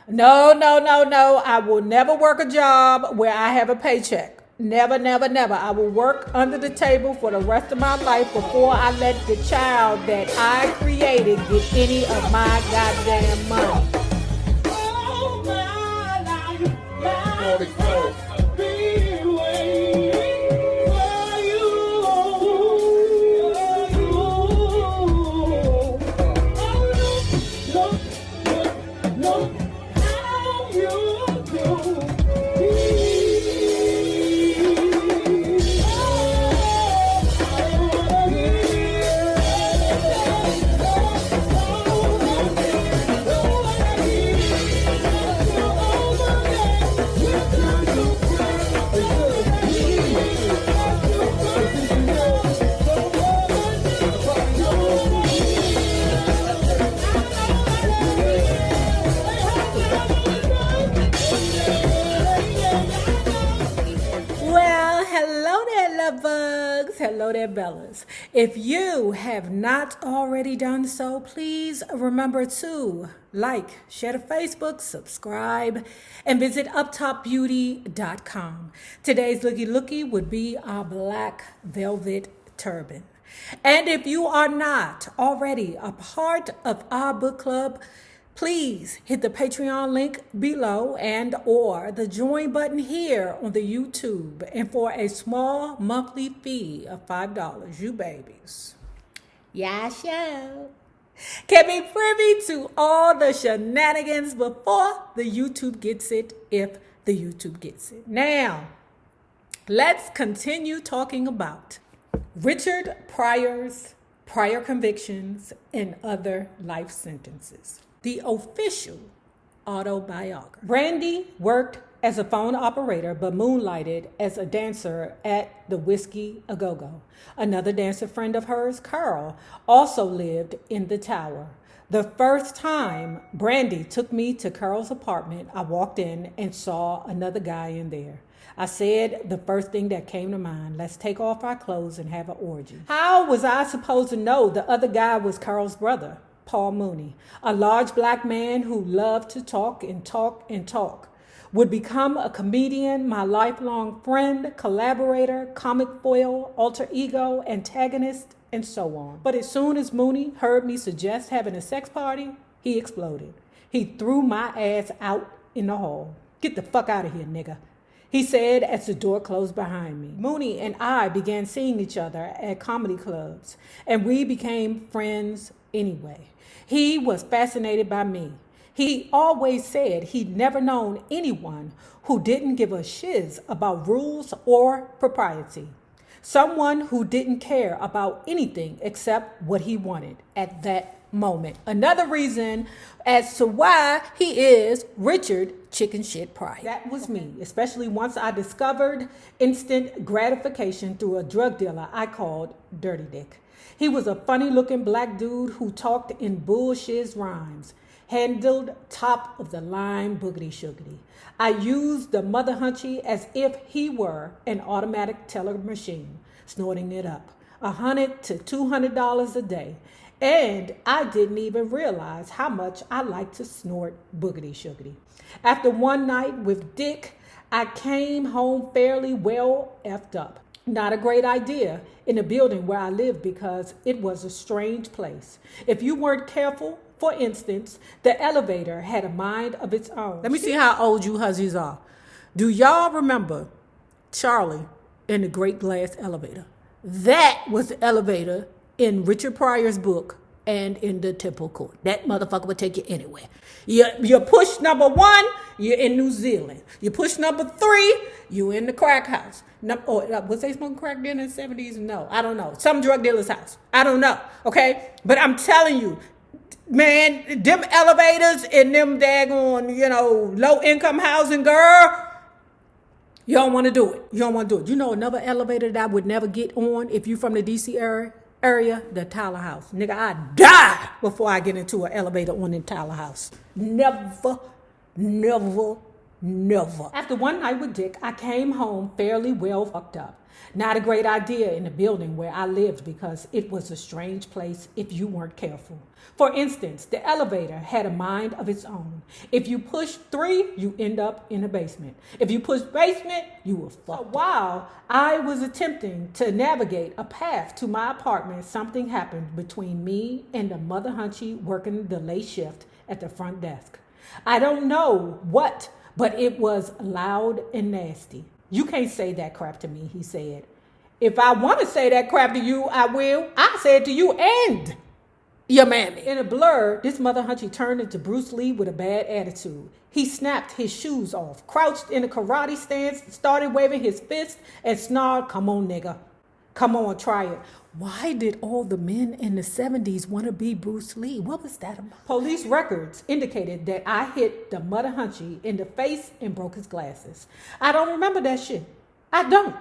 No, no, no, no. I will never work a job where I have a paycheck. Never, never, never. I will work under the table for the rest of my life before I let the child that I created get any of my goddamn money. Oh, my life. Hello there, Bellas. If you have not already done so, please remember to like, share to Facebook, subscribe, and visit uptopbeauty.com. Today's looky would be our black velvet turban. And if you are not already a part of our book club, please hit the Patreon link below and or the join button here on the YouTube. And for a small monthly fee of $5, you babies, yeah, show, can be privy to all the shenanigans before the YouTube gets it, if the YouTube gets it. Now, let's continue talking about Richard Pryor's prior convictions and other life sentences. The official autobiography. Brandy worked as a phone operator but moonlighted as a dancer at the Whiskey A Go-Go. Another dancer friend of hers, Carl, also lived in the tower. The first time Brandy took me to Carl's apartment, I walked in and saw another guy in there. I said the first thing that came to mind, let's take off our clothes and have an orgy. How was I supposed to know the other guy was Carl's brother, Paul Mooney, a large black man who loved to talk and talk and talk, would become a comedian, my lifelong friend, collaborator, comic foil, alter ego, antagonist, and so on. But as soon as Mooney heard me suggest having a sex party, he exploded. He threw my ass out in the hall. Get the fuck out of here, nigga, he said as the door closed behind me. Mooney and I began seeing each other at comedy clubs, and we became friends anyway. He was fascinated by me. He always said he'd never known anyone who didn't give a shiz about rules or propriety. Someone who didn't care about anything except what he wanted at that moment. Another reason as to why he is Richard Chicken Shit Pryor. That was me, especially once I discovered instant gratification through a drug dealer I called Dirty Dick. He was a funny-looking black dude who talked in bullshit rhymes, handled top-of-the-line boogity-shoogity. I used the mother hunchy as if he were an automatic teller machine, snorting it up, $100 to $200 a day. And I didn't even realize how much I liked to snort boogity-shoogity. After one night with Dick, I came home fairly well effed up. Not a great idea in the building where I lived because it was a strange place. If you weren't careful, for instance, the elevator had a mind of its own. Let me see how old you hussies are. Do y'all remember Charlie in the Great Glass Elevator? That was the elevator in Richard Pryor's book and in the Temple Court. That motherfucker would take you anywhere. You push number 1, you're in New Zealand. You push number 3, you're in the crack house. Was they smoking crack then in the 70s? No, I don't know. Some drug dealer's house. I don't know, okay? But I'm telling you, man, them elevators in them daggone, low-income housing, girl, you don't want to do it. You don't want to do it. You know another elevator that I would never get on if you from the D.C. area? The Tyler House. Nigga, I die before I get into an elevator on the Tyler House. Never, Never. After one night with Dick, I came home fairly well fucked up. Not a great idea in the building where I lived because it was a strange place if you weren't careful. For instance, the elevator had a mind of its own. If you push 3, you end up in a basement. If you push basement, you will fuck. While I was attempting to navigate a path to my apartment, something happened between me and the mother hunchy working the late shift at the front desk. I don't know what, but it was loud and nasty. You can't say that crap to me, he said. If I want to say that crap to you, I will. I say it to you and your mammy. In a blur, this mother hunchy turned into Bruce Lee with a bad attitude. He snapped his shoes off, crouched in a karate stance, started waving his fist, and snarled, "Come on, nigga. Come on, try it." Why did all the men in the 70s want to be Bruce Lee? What was that about? Police records indicated that I hit the mother hunchy in the face and broke his glasses. I don't remember that shit. I don't.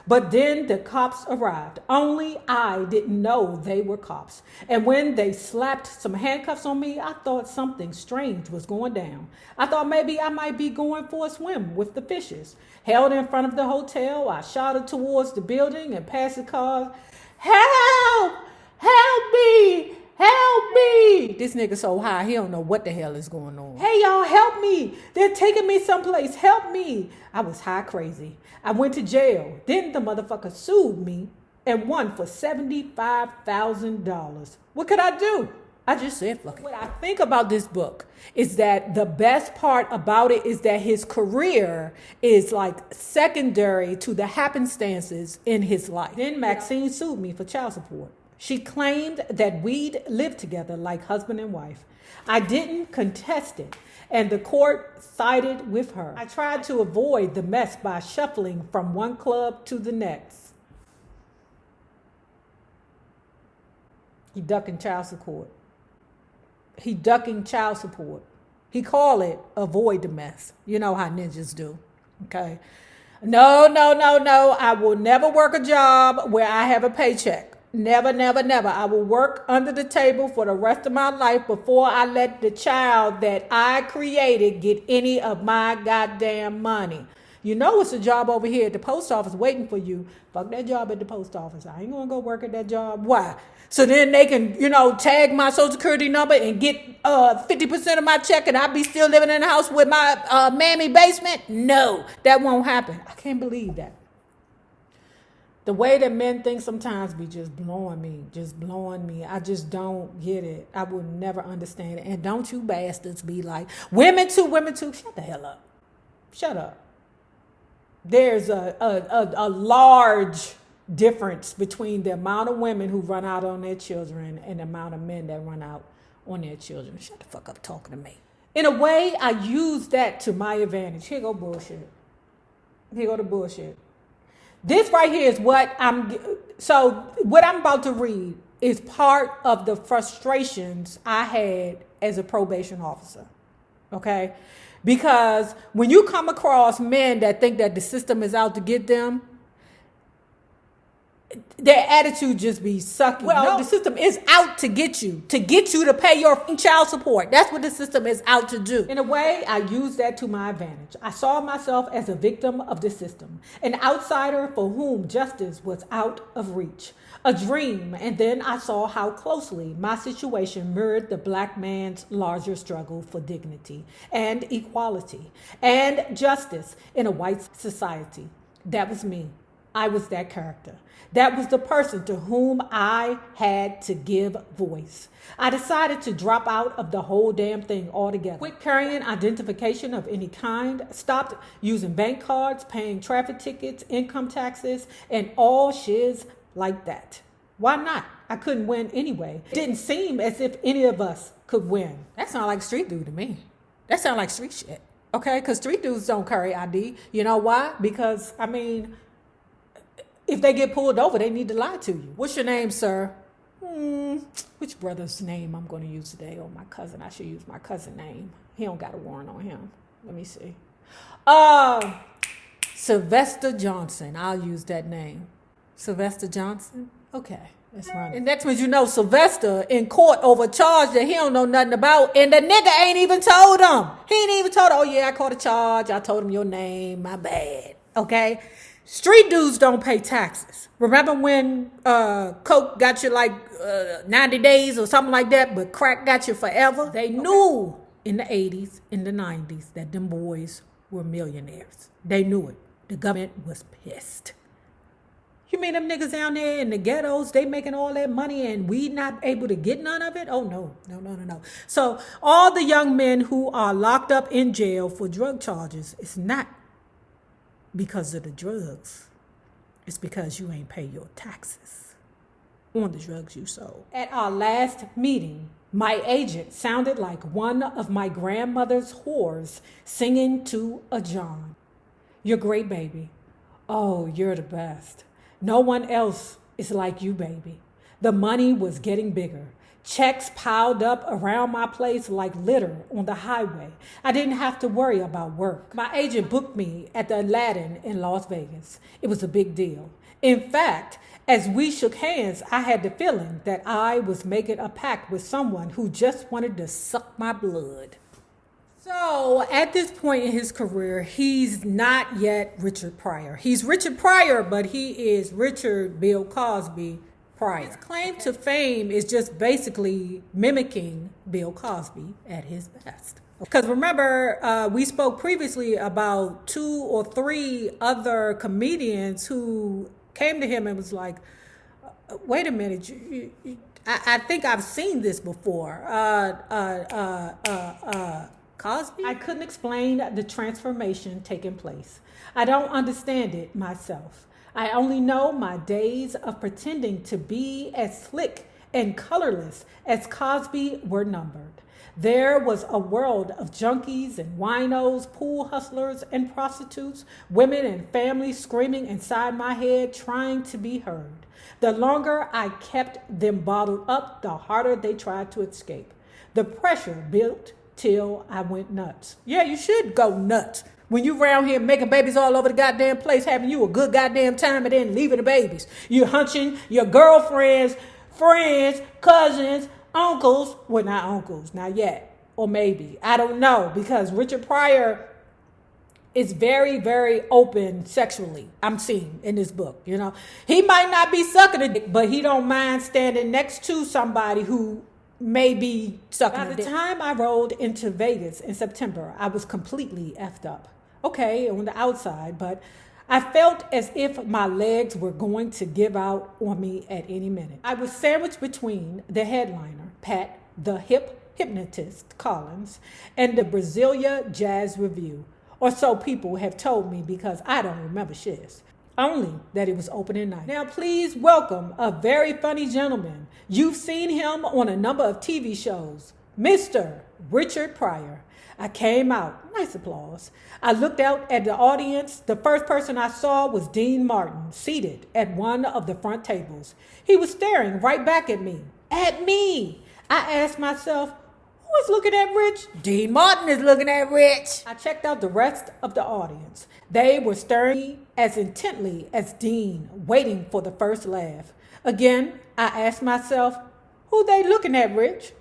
But then the cops arrived. Only I didn't know they were cops. And when they slapped some handcuffs on me, I thought something strange was going down. I thought maybe I might be going for a swim with the fishes. Held in front of the hotel, I shouted towards the building and past the cars. Help! Help me! Help me! This nigga so high, he don't know what the hell is going on. Hey, y'all, help me. They're taking me someplace. Help me. I was high crazy. I went to jail. Then the motherfucker sued me and won for $75,000. What could I do? I just said, fuck it. What I think about this book is that the best part about it is that his career is like secondary to the happenstances in his life. Then Maxine sued me for child support. She claimed that we'd lived together like husband and wife. I didn't contest it, and the court sided with her. I tried to avoid the mess by shuffling from one club to the next. He ducking child support. He ducking child support. He call it avoid the mess. You know how ninjas do, okay? No. I will never work a job where I have a paycheck. Never. I will work under the table for the rest of my life before I let the child that I created get any of my goddamn money. You know it's a job over here at the post office waiting for you. Fuck that job at the post office. I ain't gonna go work at that job. Why? So then they can, tag my social security number and get 50% of my check and I'll be still living in the house with my mammy basement? No, that won't happen. I can't believe that. The way that men think sometimes be just blowing me. I just don't get it. I will never understand it. And don't you bastards be like, women too. Shut the hell up. Shut up. There's a large difference between the amount of women who run out on their children and the amount of men that run out on their children. Shut the fuck up talking to me. In a way, I use that to my advantage. Here go bullshit. Here go the bullshit. This right here is what I'm about to read is part of the frustrations I had as a probation officer. Okay? Because when you come across men that think that the system is out to get them, their attitude just be sucky. Well, no, the system is out to get you to pay your child support. That's what the system is out to do. In a way, I use that to my advantage. I saw myself as a victim of the system, an outsider for whom justice was out of reach, a dream. And then I saw how closely my situation mirrored the black man's larger struggle for dignity and equality and justice in a white society. That was me. I was that character. That was the person to whom I had to give voice. I decided to drop out of the whole damn thing altogether. Quit carrying identification of any kind. Stopped using bank cards, paying traffic tickets, income taxes, and all shiz like that. Why not? I couldn't win anyway. It didn't seem as if any of us could win. That sounds like street dude to me. That sounds like street shit. Okay? Because street dudes don't carry ID. You know why? Because, if they get pulled over, they need to lie to you. What's your name, sir? Which brother's name I'm going to use today? Or my cousin. I should use my cousin's name. He don't got a warrant on him. Let me see. Sylvester Johnson. I'll use that name. Sylvester Johnson? Okay. That's right. And next minute you know, Sylvester in court over a charge that he don't know nothing about, and the nigga ain't even told him. He ain't even told him, oh yeah, I caught a charge. I told him your name. My bad. Okay? Street dudes don't pay taxes. Remember when coke got you like 90 days or something like that, but crack got you forever? They knew in the 80s, in the 90s, that them boys were millionaires. They knew it. The government was pissed. You mean them niggas down there in the ghettos, they making all that money and we not able to get none of it? Oh, no. So all the young men who are locked up in jail for drug charges, it's not because of the drugs. It's because you ain't pay your taxes on the drugs you sold. At our last meeting, my agent sounded like one of my grandmother's whores singing to a John. You're great, baby. Oh, you're the best. No one else is like you, baby. The money was getting bigger. Checks piled up around my place like litter on the highway. I didn't have to worry about work. My agent booked me at the Aladdin in Las Vegas. It was a big deal. In fact, as we shook hands, I had the feeling that I was making a pact with someone who just wanted to suck my blood. So at this point in his career, he's not yet Richard Pryor. He's Richard Pryor, but he is Richard Bill Cosby Pryor. His claim to fame is just basically mimicking Bill Cosby at his best. Because remember, we spoke previously about 2 or 3 other comedians who came to him and was like, wait a minute, I think I've seen this before. Cosby? I couldn't explain the transformation taking place. I don't understand it myself. I only know my days of pretending to be as slick and colorless as Cosby were numbered. There was a world of junkies and winos, pool hustlers and prostitutes, women and families screaming inside my head, trying to be heard. The longer I kept them bottled up, the harder they tried to escape. The pressure built till I went nuts. Yeah, you should go nuts. When you around here making babies all over the goddamn place, having you a good goddamn time and then leaving the babies. You're hunching your girlfriends, friends, cousins, uncles. Well, not uncles, not yet. Or maybe. I don't know. Because Richard Pryor is very, very open sexually. I'm seeing in this book, you know. He might not be sucking a dick, but he don't mind standing next to somebody who maybe sucking. By the time I rolled into Vegas in September, I was completely effed up. Okay, on the outside, but I felt as if my legs were going to give out on me at any minute. I was sandwiched between the headliner, Pat the Hypnotist Collins, and the Brasilia Jazz Review, or so people have told me because I don't remember shit. Only that it was opening night. Now please welcome a very funny gentleman. You've seen him on a number of TV shows, Mr. Richard Pryor. I came out, nice applause. I looked out at the audience. The first person I saw was Dean Martin, seated at one of the front tables. He was staring right back at me. At me! I asked myself, who is looking at Rich? Dean Martin is looking at Rich. I checked out the rest of the audience. They were staring at me as intently as Dean, waiting for the first laugh. Again, I asked myself, who they looking at, Rich?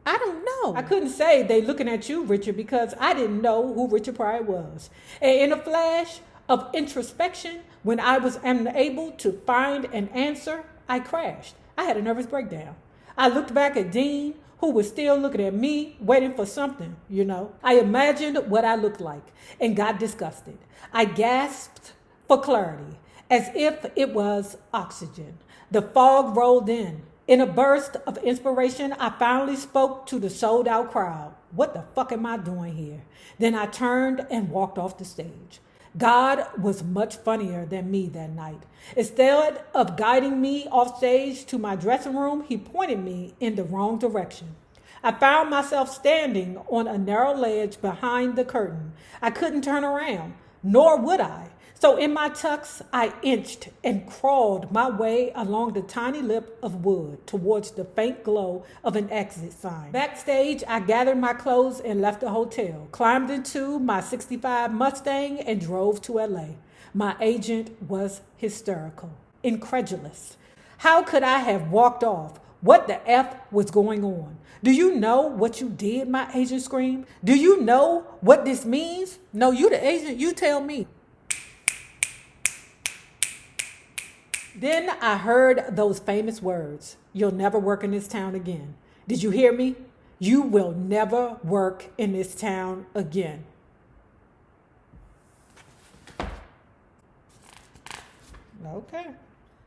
I don't know. I couldn't say they looking at you, Richard, because I didn't know who Richard Pryor was. And in a flash of introspection, when I was unable to find an answer, I crashed. I had a nervous breakdown. I looked back at Dean, who was still looking at me, waiting for something, you know. I imagined what I looked like and got disgusted. I gasped for clarity, as if it was oxygen. The fog rolled in. In a burst of inspiration, I finally spoke to the sold-out crowd. What the fuck am I doing here? Then I turned and walked off the stage. God was much funnier than me that night. Instead of guiding me off stage to my dressing room, he pointed me in the wrong direction. I found myself standing on a narrow ledge behind the curtain. I couldn't turn around, nor would I. So in my tux, I inched and crawled my way along the tiny lip of wood towards the faint glow of an exit sign. Backstage, I gathered my clothes and left the hotel, climbed into my 65 Mustang and drove to LA. My agent was hysterical, incredulous. How could I have walked off? What the F was going on? Do you know what you did, my agent screamed? Do you know what this means? No, you the agent, you tell me. Then I heard those famous words, you'll never work in this town again. Did you hear me? You will never work in this town again. Okay.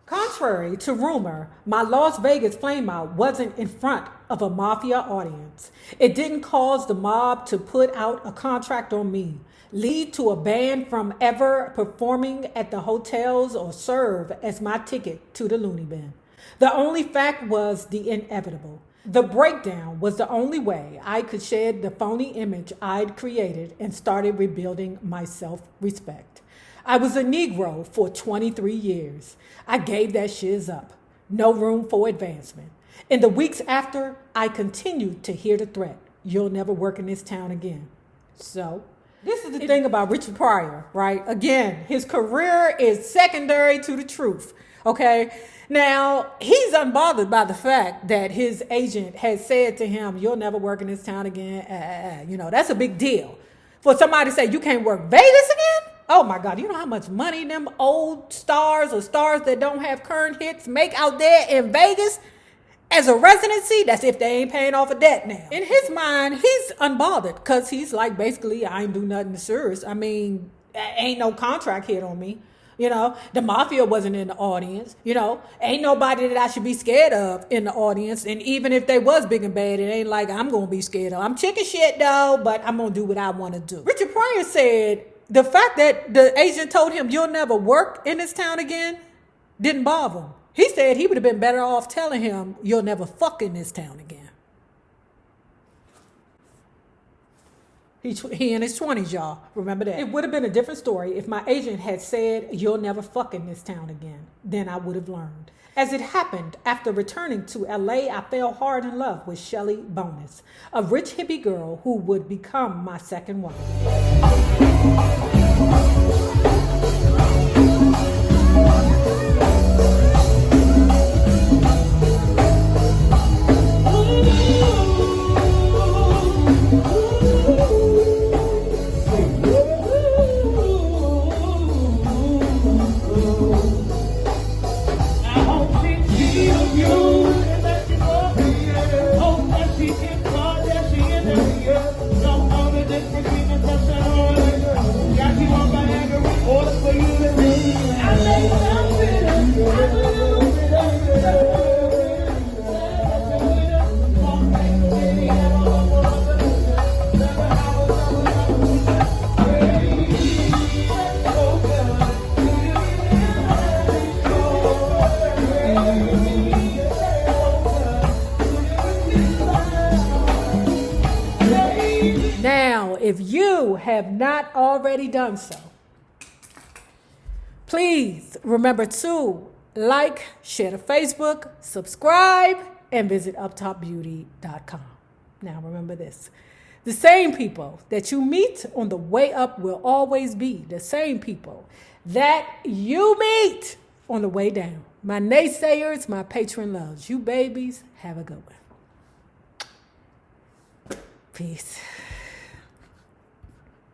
Contrary to rumor, my Las Vegas flameout wasn't in front of a mafia audience. It didn't cause the mob to put out a contract on me, lead to a ban from ever performing at the hotels, or serve as my ticket to the loony bin. The only fact was the inevitable. The breakdown was the only way I could shed the phony image I'd created and started rebuilding my self-respect. I was a Negro for 23 years. I gave that shiz up. No room for advancement. In the weeks after, I continued to hear the threat. You'll never work in this town again. So, this is the thing about Richard Pryor, right? Again, his career is secondary to the truth, okay? Now, he's unbothered by the fact that his agent has said to him, you'll never work in this town again. You know, that's a big deal. For somebody to say, you can't work Vegas again? Oh my God, you know how much money them old stars or stars that don't have current hits make out there in Vegas as a residency? That's if they ain't paying off a debt now. In his mind, he's unbothered because he's like, basically, I ain't do nothing serious. I mean, ain't no contract hit on me. You know, the mafia wasn't in the audience. You know, ain't nobody that I should be scared of in the audience. And even if they was big and bad, it ain't like I'm going to be scared of. I'm chicken shit though, but I'm going to do what I want to do. Richard Pryor said, the fact that the agent told him you'll never work in this town again didn't bother him. He said he would have been better off telling him you'll never fuck in this town again. He in his 20s, y'all. Remember that. It would have been a different story if my agent had said you'll never fuck in this town again. Then I would have learned. As it happened, after returning to LA, I fell hard in love with Shelly Bonus, a rich hippie girl who would become my second wife. Now, if you have not already done so, please remember to like, share to Facebook, subscribe, and visit uptopbeauty.com. Now, remember this. The same people that you meet on the way up will always be the same people that you meet on the way down. My naysayers, my patron loves. You babies, have a good one. Peace.